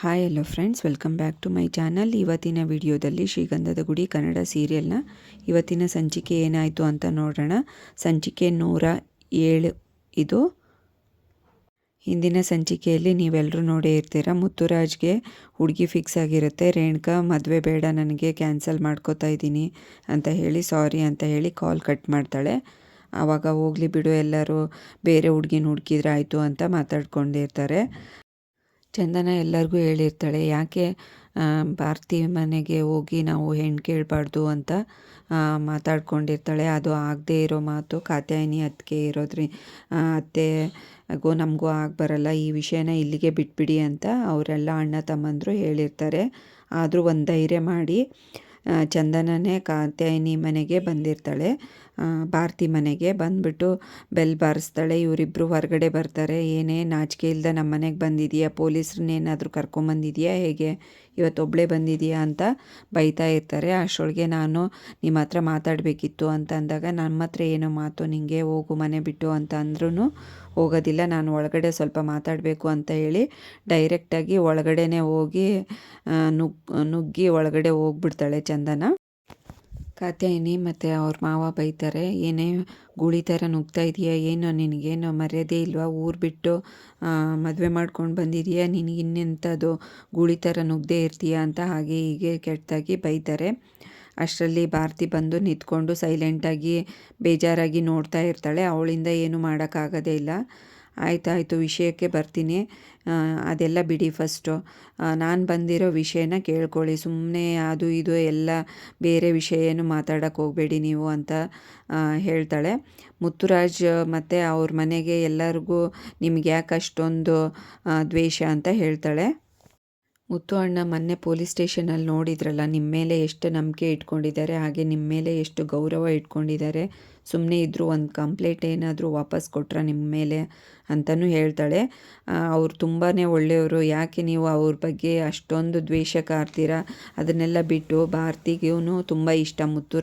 Hi hello friends, welcome back to my channel. ಇವತ್ತಿನ ವಿಡಿಯೋದಲ್ಲಿ ಶ್ರೀಗಂಧದ ಗುಡಿ ಕನ್ನಡ ಸೀರಿಯಲ್ನ ಇವತ್ತಿನ ಸಂಚಿಕೆ ಏನಾಯಿತು ಅಂತ ನೋಡೋಣ. ಸಂಚಿಕೆ 107 ಇದು. ಹಿಂದಿನ ಸಂಚಿಕೆಯಲ್ಲಿ ನೀವೆಲ್ಲರೂ ನೋಡೇ ಇರ್ತೀರ. ಮುತ್ತುರಾಜ್ಗೆ ಹುಡುಗಿ ಫಿಕ್ಸ್ ಆಗಿರುತ್ತೆ. ರೇಣುಕಾ ಮದುವೆ ಬೇಡ, ನನಗೆ ಕ್ಯಾನ್ಸಲ್ ಮಾಡ್ಕೋತಾ ಇದ್ದೀನಿ ಅಂತ ಹೇಳಿ ಸಾರಿ ಅಂತ ಹೇಳಿ ಕಾಲ್ ಕಟ್ ಮಾಡ್ತಾಳೆ. ಆವಾಗ ಹೋಗಲಿ ಬಿಡು, ಎಲ್ಲರೂ ಬೇರೆ ಹುಡುಗಿನ ಹುಡುಕಿದ್ರೆ ಆಯಿತು ಅಂತ ಮಾತಾಡ್ಕೊಂಡಿರ್ತಾರೆ. ಚಂದನ ಎಲ್ಲರಿಗೂ ಹೇಳಿರ್ತಾಳೆ, ಯಾಕೆ ಭಾರತಿ ಮನೆಗೆ ಹೋಗಿ ನಾವು ಹೆಣ್ಣು ಕೇಳಬಾರ್ದು ಅಂತ ಮಾತಾಡ್ಕೊಂಡಿರ್ತಾಳೆ. ಅದು ಆಗದೇ ಇರೋ ಮಾತು. ಕಾತ್ಯಾಯಿನಿ ಅತ್ತಿಗೆ ಅತ್ತೆಗೂ ನಮಗೂ ಬರಲ್ಲ, ಈ ವಿಷಯನ ಇಲ್ಲಿಗೆ ಬಿಟ್ಬಿಡಿ ಅಂತ ಅವರೆಲ್ಲ ಅಣ್ಣ ತಮ್ಮಂದರು ಹೇಳಿರ್ತಾರೆ. ಆದರೂ ಒಂದು ಧೈರ್ಯ ಮಾಡಿ ಚಂದನನೇ ಕಾತ್ಯಾಯಿನಿ ಮನೆಗೆ ಬಂದಿರ್ತಾಳೆ. ಭಾರತಿ ಮನೆಗೆ ಬಂದುಬಿಟ್ಟು ಬೆಲ್ ಬಾರಿಸ್ತಾಳೆ. ಇವರಿಬ್ಬರು ಹೊರಗಡೆ ಬರ್ತಾರೆ. ಏನೇ ನಾಚಿಕೆ ಇಲ್ಲದೆ ನಮ್ಮ ಮನೆಗೆ ಬಂದಿದೆಯಾ, ಪೊಲೀಸ್ರನ್ನೇನಾದರೂ ಕರ್ಕೊಂಬಂದಿದೆಯಾ, ಹೇಗೆ ಇವತ್ತೊಬ್ಬಳೇ ಬಂದಿದೆಯಾ ಅಂತ ಬೈತಾ ಇರ್ತಾರೆ. ಅಷ್ಟರೊಳಗೆ ನಾನು ನಿಮ್ಮ ಹತ್ರ ಮಾತಾಡಬೇಕಿತ್ತು ಅಂತ ಅಂದಾಗ, ನಮ್ಮ ಹತ್ರ ಏನೋ ಮಾತು, ನಿಂಗೆ ಹೋಗು ಮನೆ ಬಿಟ್ಟು ಅಂತ ಅಂದ್ರೂ ಹೋಗೋದಿಲ್ಲ, ನಾನು ಒಳಗಡೆ ಸ್ವಲ್ಪ ಮಾತಾಡಬೇಕು ಅಂತ ಹೇಳಿ ಡೈರೆಕ್ಟಾಗಿ ಒಳಗಡೆನೇ ಹೋಗಿ ನುಗ್ಗಿ ಒಳಗಡೆ ಹೋಗ್ಬಿಡ್ತಾಳೆ ಚಂದನ. ಕಾತ್ಯಾಯಿನಿ ಮತ್ತು ಅವ್ರ ಮಾವ ಬೈತಾರೆ, ಏನೇ ಗೂಳಿ ಥರ ನುಗ್ತಾ ಇದೆಯಾ, ಏನು ನಿನಗೇನು ಮರ್ಯಾದೆ ಇಲ್ವಾ, ಊರು ಬಿಟ್ಟು ಮದುವೆ ಮಾಡ್ಕೊಂಡು ಬಂದಿದೆಯಾ, ನಿನಗೆ ಇನ್ನೆಂಥದ್ದು ಗೂಳಿ ಥರ ನುಗ್ಗದೇ ಇರ್ತೀಯಾ ಅಂತ ಹಾಗೆ ಹೀಗೆ ಕೆಟ್ಟದಾಗಿ ಬೈತಾರೆ. ಅಷ್ಟರಲ್ಲಿ ಭಾರತಿ ಬಂದು ನಿಂತ್ಕೊಂಡು ಸೈಲೆಂಟಾಗಿ ಬೇಜಾರಾಗಿ ನೋಡ್ತಾ ಇರ್ತಾಳೆ. ಅವಳಿಂದ ಏನು ಮಾಡೋಕ್ಕಾಗೋದೇ ಇಲ್ಲ. ಆಯಿತು ವಿಷಯಕ್ಕೆ ಬರ್ತೀನಿ, ಅದೆಲ್ಲ ಬಿಡಿ, ಫಸ್ಟು ನಾನು ಬಂದಿರೋ ವಿಷಯನ ಕೇಳ್ಕೊಳ್ಳಿ, ಸುಮ್ಮನೆ ಅದು ಇದು ಎಲ್ಲ ಬೇರೆ ವಿಷಯ ಏನು ಮಾತಾಡೋಕ್ಕೆ ಹೋಗಬೇಡಿ ನೀವು ಅಂತ ಹೇಳ್ತಾಳೆ. ಮುತ್ತುರಾಜ್ ಮತ್ತು ಅವ್ರ ಮನೆಗೆ ಎಲ್ಲರಿಗೂ ನಿಮ್ಗೆ ಯಾಕೆ ಅಷ್ಟೊಂದು ದ್ವೇಷ ಅಂತ ಹೇಳ್ತಾಳೆ. ಮುತ್ತು ಅಣ್ಣ ಮೊನ್ನೆ ಪೊಲೀಸ್ ಸ್ಟೇಷನಲ್ಲಿ ನೋಡಿದ್ರಲ್ಲ, ನಿಮ್ಮ ಮೇಲೆ ಎಷ್ಟು ನಂಬಿಕೆ ಇಟ್ಕೊಂಡಿದ್ದಾರೆ, ಹಾಗೆ ನಿಮ್ಮ ಮೇಲೆ ಎಷ್ಟು ಗೌರವ ಇಟ್ಕೊಂಡಿದ್ದಾರೆ, ಸುಮ್ಮನೆ ಇದ್ದರೂ ಒಂದು ಕಂಪ್ಲೇಂಟ್ ಏನಾದರೂ ವಾಪಸ್ ಕೊಟ್ರೆ ನಿಮ್ಮ ಮೇಲೆ ಅಂತಲೂ ಹೇಳ್ತಾಳೆ. ಅವ್ರು ತುಂಬಾ ಒಳ್ಳೆಯವರು, ಯಾಕೆ ನೀವು ಅವ್ರ ಬಗ್ಗೆ ಅಷ್ಟೊಂದು ದ್ವೇಷ ಕಾರ್ತೀರಾ, ಅದನ್ನೆಲ್ಲ ಬಿಟ್ಟು ಭಾರತಿಗೂ ತುಂಬ ಇಷ್ಟ ಮುತ್ತು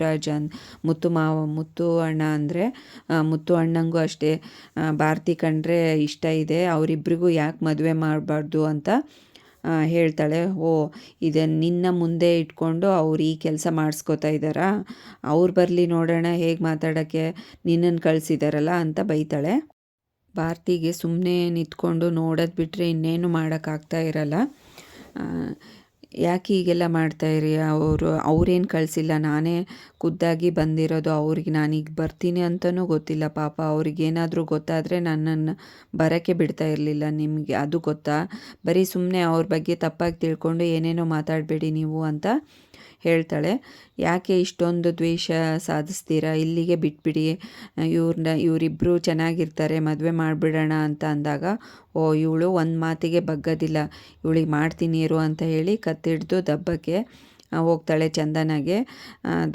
ಅಣ್ಣ ಅಂದರೆ ಮುತ್ತು ಅಣ್ಣಂಗೂ ಅಷ್ಟೇ ಭಾರತಿ ಕಂಡ್ರೆ ಇಷ್ಟ ಇದೆ, ಅವರಿಬ್ಬರಿಗೂ ಯಾಕೆ ಮದುವೆ ಮಾಡಬಾರ್ದು ಅಂತ ಹೇಳ್ತಾಳೆ. ಇದನ್ನು ನಿನ್ನ ಮುಂದೆ ಇಟ್ಕೊಂಡು ಅವ್ರು ಈ ಕೆಲಸ ಮಾಡಿಸ್ಕೋತಾ ಇದ್ದಾರಾ, ಅವ್ರು ಬರಲಿ ನೋಡೋಣ ಹೇಗೆ ಮಾತಾಡೋಕ್ಕೆ ನಿನ್ನನ್ನು ಕಳಿಸಿದಾರಲ್ಲ ಅಂತ ಬೈತಾಳೆ. ಭಾರತಿಗೆ ಸುಮ್ಮನೆ ನಿಂತ್ಕೊಂಡು ನೋಡೋದು ಬಿಟ್ಟರೆ ಇನ್ನೇನು ಮಾಡೋಕ್ಕಾಗ್ತಾ ಇರಲ್ಲ. ಯಾಕೆ ಹೀಗೆಲ್ಲ ಮಾಡ್ತಾಯಿರಿ, ಅವ್ರೇನು ಕಳಿಸಿಲ್ಲ, ನಾನೇ ಖುದ್ದಾಗಿ ಬಂದಿರೋದು, ಅವ್ರಿಗೆ ನಾನೀಗ ಬರ್ತೀನಿ ಅಂತಲೂ ಗೊತ್ತಿಲ್ಲ. ಪಾಪ ಅವ್ರಿಗೇನಾದರೂ ಗೊತ್ತಾದರೆ ನನ್ನನ್ನು ಬರೋಕ್ಕೆ ಬಿಡ್ತಾ ಇರಲಿಲ್ಲ. ನಿಮಗೆ ಅದು ಗೊತ್ತಾ, ಬರೀ ಸುಮ್ಮನೆ ಅವ್ರ ಬಗ್ಗೆ ತಪ್ಪಾಗಿ ತಿಳ್ಕೊಂಡು ಏನೇನೋ ಮಾತಾಡಬೇಡಿ ನೀವು ಅಂತ ಹೇಳ್ತಾಳೆ. ಯಾಕೆ ಇಷ್ಟೊಂದು ದ್ವೇಷ ಸಾಧಿಸ್ತೀರಾ, ಇಲ್ಲಿಗೆ ಬಿಟ್ಬಿಡಿ, ಇವರಿಬ್ಬರು ಚೆನ್ನಾಗಿರ್ತಾರೆ, ಮದುವೆ ಮಾಡಿಬಿಡೋಣ ಅಂತ ಅಂದಾಗ, ಇವಳು ಒಂದು ಮಾತಿಗೆ ಬಗ್ಗೋದಿಲ್ಲ, ಇವಳಿಗೆ ಮಾಡ್ತೀನಿ ಇರು ಅಂತ ಹೇಳಿ ಕತ್ತಿಡ್ದು ದಬ್ಬಕ್ಕೆ ಹೋಗ್ತಾಳೆ. ಚಂದನಗೆ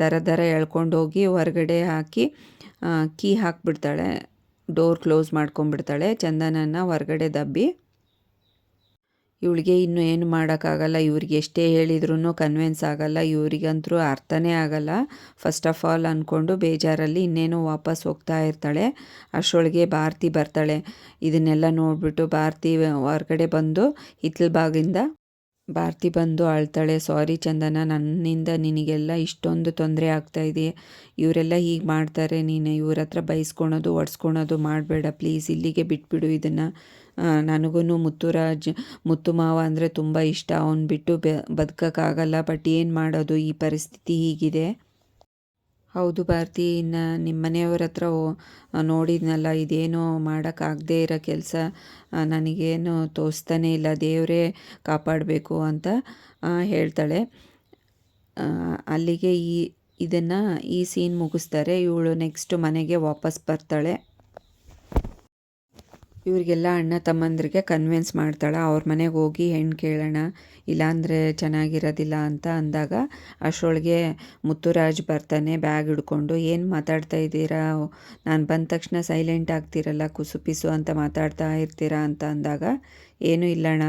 ದರ ಎಳ್ಕೊಂಡು ಹೋಗಿ ಹೊರಗಡೆ ಹಾಕಿ ಕೀ ಹಾಕಿಬಿಡ್ತಾಳೆ, ಡೋರ್ ಕ್ಲೋಸ್ ಮಾಡ್ಕೊಂಡ್ಬಿಡ್ತಾಳೆ. ಚಂದನನ ಹೊರಗಡೆ ದಬ್ಬಿ, ಇವಳಿಗೆ ಇನ್ನೂ ಏನು ಮಾಡೋಕ್ಕಾಗಲ್ಲ, ಇವ್ರಿಗೆ ಎಷ್ಟೇ ಹೇಳಿದ್ರೂ ಕನ್ವಿನ್ಸ್ ಆಗಲ್ಲ, ಇವರಿಗಂತೂ ಅರ್ಥನೇ ಆಗಲ್ಲ. ಫಸ್ಟ್ ಆಫ್ ಆಲ್ ಅಂದ್ಕೊಂಡು ಬೇಜಾರಲ್ಲಿ ಇನ್ನೇನು ವಾಪಸ್ ಹೋಗ್ತಾ ಇರ್ತಾಳೆ. ಅಷ್ಟರೊಳಗೆ ಭಾರತಿ ಬರ್ತಾಳೆ. ಇದನ್ನೆಲ್ಲ ನೋಡಿಬಿಟ್ಟು ಭಾರತಿ ಹೊರಗಡೆ ಬಂದು ಹಿತ್ತಲಬಾಗಿಲಿಂದ ಭಾರತಿ ಬಂದು ಅಳ್ತಾಳೆ. ಸಾರಿ ಚಂದನ, ನನ್ನಿಂದ ನಿನಗೆಲ್ಲ ಇಷ್ಟೊಂದು ತೊಂದರೆ ಆಗ್ತಾಯಿದೆ, ಇವರೆಲ್ಲ ಹೀಗೆ ಮಾಡ್ತಾರೆ, ನೀನು ಇವ್ರ ಹತ್ರ ಬೈಸ್ಕೊಳೋದು ಒಡ್ಸ್ಕೊಳೋದು ಮಾಡಬೇಡ ಪ್ಲೀಸ್, ಇಲ್ಲಿಗೆ ಬಿಟ್ಬಿಡು ಇದನ್ನು. ನನಗೂ ಮುತ್ತು ಮಾವ ಅಂದರೆ ತುಂಬ ಇಷ್ಟ, ಅವನು ಬಿಟ್ಟು ಬದುಕೋಕ್ಕಾಗಲ್ಲ, ಬಟ್ ಏನು ಮಾಡೋದು, ಈ ಪರಿಸ್ಥಿತಿ ಹೀಗಿದೆ. ಹೌದು ಭಾರತಿ, ಇನ್ನು ನಿಮ್ಮ ಮನೆಯವ್ರ ಹತ್ರ ನೋಡಿದ್ನಲ್ಲ, ಇದೇನೋ ಮಾಡೋಕ್ಕಾಗದೇ ಇರೋ ಕೆಲಸ, ನನಗೇನು ತೋರಿಸ್ತಾನೆ ಇಲ್ಲ, ದೇವರೇ ಕಾಪಾಡಬೇಕು ಅಂತ ಹೇಳ್ತಾಳೆ. ಅಲ್ಲಿಗೆ ಈ ಸೀನ್ ಮುಗಿಸ್ತಾರೆ. ಇವಳು ನೆಕ್ಸ್ಟ್ ಮನೆಗೆ ವಾಪಸ್ ಬರ್ತಾಳೆ. ಇವರಿಗೆಲ್ಲ ಅಣ್ಣ ತಮ್ಮಂದ್ರಿಗೆ ಕನ್ವಿನ್ಸ್ ಮಾಡ್ತಾಳೆ, ಅವ್ರ ಮನೆಗೆ ಹೋಗಿ ಹೆಣ್ಣು ಕೇಳೋಣ, ಇಲ್ಲಾಂದರೆ ಚೆನ್ನಾಗಿರೋದಿಲ್ಲ ಅಂತ ಅಂದಾಗ, ಅಷ್ಟರೊಳಗೆ ಮುತ್ತುರಾಜ್ ಬರ್ತಾನೆ ಬ್ಯಾಗ್ ಹಿಡ್ಕೊಂಡು. ಏನು ಮಾತಾಡ್ತಾ ಇದ್ದೀರಾ, ನಾನು ಬಂದ ತಕ್ಷಣ ಸೈಲೆಂಟ್ ಆಗ್ತಿರಲ್ಲ, ಕುಸುಪಿಸು ಅಂತ ಮಾತಾಡ್ತಾ ಇರ್ತೀರಾ ಅಂತ ಅಂದಾಗ, ಏನೂ ಇಲ್ಲಣ್ಣ,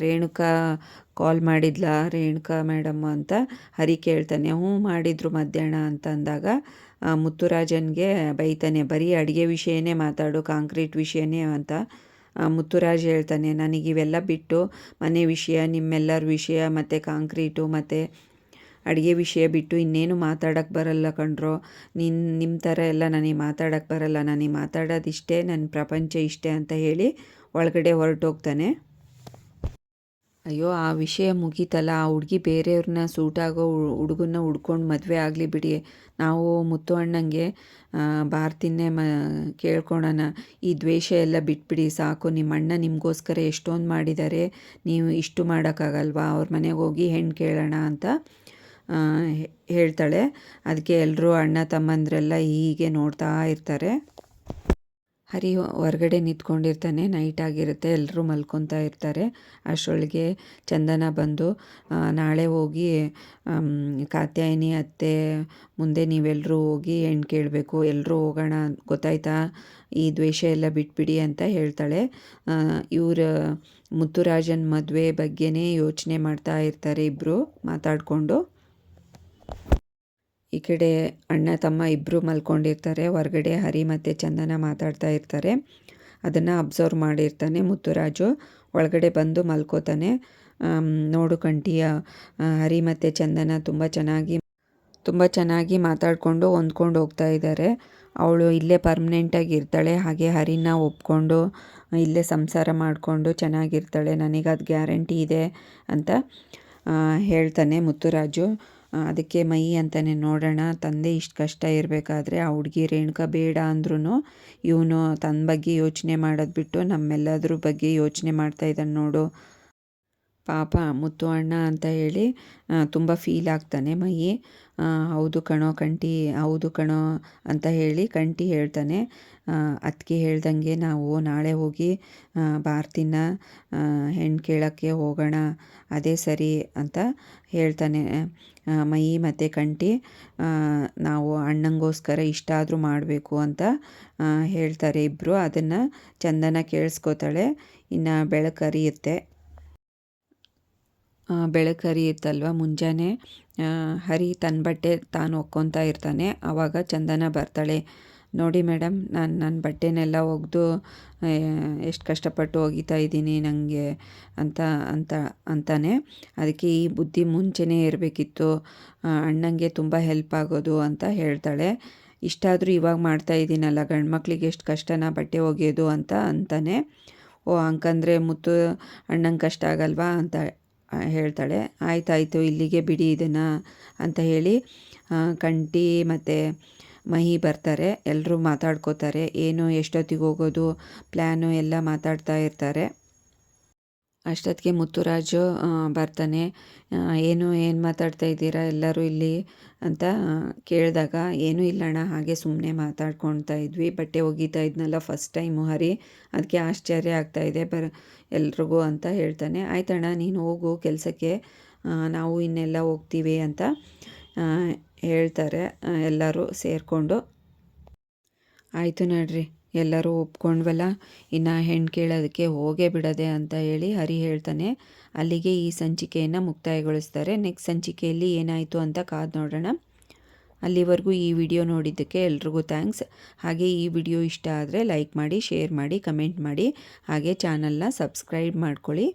ರೇಣುಕಾ ಕಾಲ್ ಮಾಡಿದ್ಲಾ ರೇಣುಕಾ ಮೇಡಮ್ ಅಂತ ಹರಿ ಕೇಳ್ತಾನೆ. ಮಾಡಿದ್ರು ಮಧ್ಯಾಹ್ನ ಅಂತ ಅಂದಾಗ ಮುತ್ತುರಾಜನ್ಗೆ ಬೈತಾನೆ, ಬರೀ ಅಡುಗೆ ವಿಷಯನೇ ಮಾತಾಡು, ಕಾಂಕ್ರೀಟ್ ವಿಷಯನೇ ಅಂತ ಮುತ್ತುರಾಜ್ ಹೇಳ್ತಾನೆ, ನನಗಿವೆಲ್ಲ ಬಿಟ್ಟು ಮನೆ ವಿಷಯ, ನಿಮ್ಮೆಲ್ಲರ ವಿಷಯ ಮತ್ತು ಕಾಂಕ್ರೀಟು ಮತ್ತು ಅಡುಗೆ ವಿಷಯ ಬಿಟ್ಟು ಇನ್ನೇನು ಮಾತಾಡೋಕ್ಕೆ ಬರಲ್ಲ ಕಣ್ರೋ. ನಿಮ್ಮ ಥರ ಎಲ್ಲ ನನಗೆ ಮಾತಾಡೋಕ್ಕೆ ಬರಲ್ಲ, ನನಗೆ ಮಾತಾಡೋದಿಷ್ಟೇ, ನನ್ನ ಪ್ರಪಂಚ ಇಷ್ಟೇ ಅಂತ ಹೇಳಿ ಒಳಗಡೆ ಹೊರಟೋಗ್ತಾನೆ. ಅಯ್ಯೋ ಆ ವಿಷಯ ಮುಗೀತಲ್ಲ, ಆ ಹುಡುಗಿ ಬೇರೆಯವ್ರನ್ನ ಸೂಟಾಗೋ ಹುಡುಗನ್ನ ಹುಡ್ಕೊಂಡು ಮದುವೆ ಆಗಲಿ ಬಿಡಿ. ನಾವು ಮುತ್ತು ಅಣ್ಣಂಗೆ ಭಾರತಿನೇ ಕೇಳ್ಕೊಳೋಣ, ಈ ದ್ವೇಷ ಎಲ್ಲ ಬಿಟ್ಬಿಡಿ ಸಾಕು. ನಿಮ್ಮ ಅಣ್ಣ ನಿಮಗೋಸ್ಕರ ಎಷ್ಟೊಂದು ಮಾಡಿದ್ದಾರೆ, ನೀವು ಇಷ್ಟು ಮಾಡೋಕ್ಕಾಗಲ್ವಾ, ಅವ್ರ ಮನೆಗೆ ಹೋಗಿ ಹೆಣ್ಣು ಕೇಳೋಣ ಅಂತ ಹೇಳ್ತಾಳೆ. ಅದಕ್ಕೆ ಎಲ್ಲರೂ ಅಣ್ಣ ತಮ್ಮಂದ್ರೆಲ್ಲ ಹೀಗೆ ನೋಡ್ತಾ ಇರ್ತಾರೆ. ಹರಿ ಹೊರಗಡೆ ನಿಂತ್ಕೊಂಡಿರ್ತಾನೆ, ನೈಟ್ ಆಗಿರುತ್ತೆ, ಎಲ್ಲರೂ ಮಲ್ಕೊತಾ ಇರ್ತಾರೆ. ಅಷ್ಟರೊಳಗೆ ಚಂದನ ಬಂದು ನಾಳೆ ಹೋಗಿ ಕಾತ್ಯಾಯಿನಿ ಅತ್ತೆ ಮುಂದೆ ನೀವೆಲ್ಲರೂ ಹೋಗಿ ಹೆಣ್ಣು ಕೇಳಬೇಕು, ಎಲ್ಲರೂ ಹೋಗೋಣ ಗೊತ್ತಾಯ್ತಾ, ಈ ದ್ವೇಷ ಎಲ್ಲ ಬಿಟ್ಬಿಡಿ ಅಂತ ಹೇಳ್ತಾಳೆ. ಇವ್ರ ಮುತ್ತುರಾಜನ್ ಮದುವೆ ಬಗ್ಗೆನೇ ಯೋಚನೆ ಮಾಡ್ತಾ ಇರ್ತಾರೆ ಇಬ್ಬರು ಮಾತಾಡಿಕೊಂಡು. ಈ ಕಡೆ ಅಣ್ಣ ತಮ್ಮ ಇಬ್ಬರು ಮಲ್ಕೊಂಡಿರ್ತಾರೆ. ಹೊರಗಡೆ ಹರಿ ಮತ್ತು ಚಂದನ ಮಾತಾಡ್ತಾ ಇರ್ತಾರೆ. ಅದನ್ನು ಅಬ್ಸರ್ವ್ ಮಾಡಿರ್ತಾನೆ ಮುತ್ತುರಾಜು. ಒಳಗಡೆ ಬಂದು ಮಲ್ಕೋತಾನೆ. ನೋಡು ಕಂಠಿಯ ಹರಿ ಮತ್ತು ಚಂದನ ತುಂಬ ಚೆನ್ನಾಗಿ ಮಾತಾಡಿಕೊಂಡು ಹೊಂದ್ಕೊಂಡು ಹೋಗ್ತಾ ಇದ್ದಾರೆ. ಅವಳು ಇಲ್ಲೇ ಪರ್ಮನೆಂಟಾಗಿ ಇರ್ತಾಳೆ, ಹಾಗೆ ಹರಿನ ಒಪ್ಕೊಂಡು ಇಲ್ಲೇ ಸಂಸಾರ ಮಾಡಿಕೊಂಡು ಚೆನ್ನಾಗಿರ್ತಾಳೆ, ನನಗದು ಗ್ಯಾರಂಟಿ ಇದೆ ಅಂತ ಹೇಳ್ತಾನೆ ಮುತ್ತುರಾಜು. ಅದಕ್ಕೆ ಮೈ ಅಂತಾನೆ, ನೋಡೋಣ ತಂದೆ ಇಷ್ಟು ಕಷ್ಟ ಇರಬೇಕಾದ್ರೆ ಆ ಹುಡುಗಿ ರೇಣುಕಾ ಬೇಡ ಅಂದ್ರೂ ಇವನು ತನ್ನ ಬಗ್ಗೆ ಯೋಚನೆ ಮಾಡೋದು ಬಿಟ್ಟು ನಮ್ಮೆಲ್ಲದ್ರ ಬಗ್ಗೆ ಯೋಚನೆ ಮಾಡ್ತಾ ಇದ್ದಾನೆ ನೋಡು ಪಾಪ ಮುತ್ತು ಅಣ್ಣ ಅಂತ ಹೇಳಿ ತುಂಬ ಫೀಲ್ ಆಗ್ತಾನೆ ಮೈ. ಹೌದು ಕಣೋ ಕಂಠಿ, ಹೌದು ಕಣೋ ಅಂತ ಹೇಳಿ ಕಂಠಿ ಹೇಳ್ತಾನೆ. ಅದಕ್ಕೆ ಹೇಳ್ದಂಗೆ ನಾವು ನಾಳೆ ಹೋಗಿ ಭಾರತಿನ ಹೆಣ್ಣು ಕೇಳೋಕ್ಕೆ ಹೋಗೋಣ, ಅದೇ ಸರಿ ಅಂತ ಹೇಳ್ತಾನೆ ಮೈ ಮತ್ತು ಕಂಠಿ. ನಾವು ಅಣ್ಣಂಗೋಸ್ಕರ ಇಷ್ಟಾದರೂ ಮಾಡಬೇಕು ಅಂತ ಹೇಳ್ತಾರೆ ಇಬ್ಬರು. ಅದನ್ನು ಚಂದನ ಕೇಳಿಸ್ಕೋತಾಳೆ. ಇನ್ನು ಬೆಳಕರಿಯುತ್ತಲ್ವ ಮುಂಜಾನೆ, ಹರಿ ತನ್ನ ಬಟ್ಟೆ ತಾನು ಒಕ್ಕೊತಾ ಇರ್ತಾನೆ. ಆವಾಗ ಚಂದನ ಬರ್ತಾಳೆ. ನೋಡಿ ಮೇಡಮ್, ನಾನು ನನ್ನ ಬಟ್ಟೆನೆಲ್ಲ ಒಗೆದು ಎಷ್ಟು ಕಷ್ಟಪಟ್ಟು ಒಗಿತಾ ಇದ್ದೀನಿ ನನಗೆ ಅಂತಾನೆ. ಅದಕ್ಕೆ ಈ ಬುದ್ಧಿ ಮುಂಚೆನೇ ಇರಬೇಕಿತ್ತು, ಅಣ್ಣಂಗೆ ತುಂಬ ಹೆಲ್ಪ್ ಆಗೋದು ಅಂತ ಹೇಳ್ತಾಳೆ. ಇಷ್ಟಾದರೂ ಇವಾಗ ಮಾಡ್ತಾ ಇದ್ದೀನಲ್ಲ, ಗಂಡು ಮಕ್ಳಿಗೆ ಎಷ್ಟು ಕಷ್ಟನ ಬಟ್ಟೆ ಒಗೆಯೋದು ಅಂತಾನೆ. ಓ ಹಂಗಂದ್ರೆ ಮುತ್ತು ಅಣ್ಣಂಗೆ ಕಷ್ಟ ಆಗಲ್ವಾ ಅಂತ ಹೇಳ್ತಾಳೆ. ಆಯ್ತಾಯಿತು ಇಲ್ಲಿಗೆ ಬಿಡಿ ಇದನ್ನು ಅಂತ ಹೇಳಿ ಕಂಠಿ ಮತ್ತು ಮಹಿ ಬರ್ತಾರೆ. ಎಲ್ಲರೂ ಮಾತಾಡ್ಕೋತಾರೆ, ಏನು ಎಷ್ಟೊತ್ತಿಗೆ ಹೋಗೋದು ಪ್ಲ್ಯಾನು ಎಲ್ಲ ಮಾತಾಡ್ತಾ ಇರ್ತಾರೆ. ಅಷ್ಟೊತ್ತಿಗೆ ಮುತ್ತುರಾಜು ಬರ್ತಾನೆ. ಏನು ಮಾತಾಡ್ತಾ ಇದ್ದೀರಾ ಎಲ್ಲರೂ ಇಲ್ಲಿ ಅಂತ ಕೇಳಿದಾಗ, ಏನೂ ಇಲ್ಲಣ್ಣ, ಹಾಗೆ ಸುಮ್ಮನೆ ಮಾತಾಡ್ಕೊಳ್ತಾ ಇದ್ವಿ, ಬಟ್ಟೆ ಒಗಿತಾ ಇದ್ನಲ್ಲ ಫಸ್ಟ್ ಟೈಮು ಹರಿ, ಅದಕ್ಕೆ ಆಶ್ಚರ್ಯ ಆಗ್ತಾಯಿದೆ ಎಲ್ರಿಗೂ ಅಂತ ಹೇಳ್ತಾನೆ. ಆಯ್ತಣ್ಣ ನೀನು ಹೋಗು ಕೆಲಸಕ್ಕೆ, ನಾವು ಇನ್ನೆಲ್ಲ ಹೋಗ್ತೀವಿ ಅಂತ ಹೇಳ್ತಾರೆ ಎಲ್ಲರೂ ಸೇರಿಕೊಂಡು. ಆಯಿತು ನಡ್ರಿ ಎಲ್ಲರೂ ಒಪ್ಕೊಂಡ್ವಲ್ಲ, ಇನ್ನು ಹೆಣ್ಣು ಕೇಳೋದಕ್ಕೆ ಹೋಗೇ ಬಿಡೋದೆ ಅಂತ ಹೇಳಿ ಹರಿ ಹೇಳ್ತಾನೆ. ಅಲ್ಲಿಗೆ ಈ ಸಂಚಿಕೆಯನ್ನು ಮುಕ್ತಾಯಗೊಳಿಸ್ತಾರೆ. ನೆಕ್ಸ್ಟ್ ಸಂಚಿಕೆಯಲ್ಲಿ ಏನಾಯಿತು ಅಂತ ಕಾದು ನೋಡೋಣ. ಅಲ್ಲಿವರೆಗೂ ಈ ವಿಡಿಯೋ ನೋಡಿದ್ದಕ್ಕೆ ಎಲ್ರಿಗೂ ಥ್ಯಾಂಕ್ಸ್. ಹಾಗೆ ಈ ವಿಡಿಯೋ ಇಷ್ಟ ಆದರೆ ಲೈಕ್ ಮಾಡಿ, ಶೇರ್ ಮಾಡಿ, ಕಮೆಂಟ್ ಮಾಡಿ, ಹಾಗೆ ಚಾನಲ್ನ ಸಬ್ಸ್ಕ್ರೈಬ್ ಮಾಡ್ಕೊಳ್ಳಿ.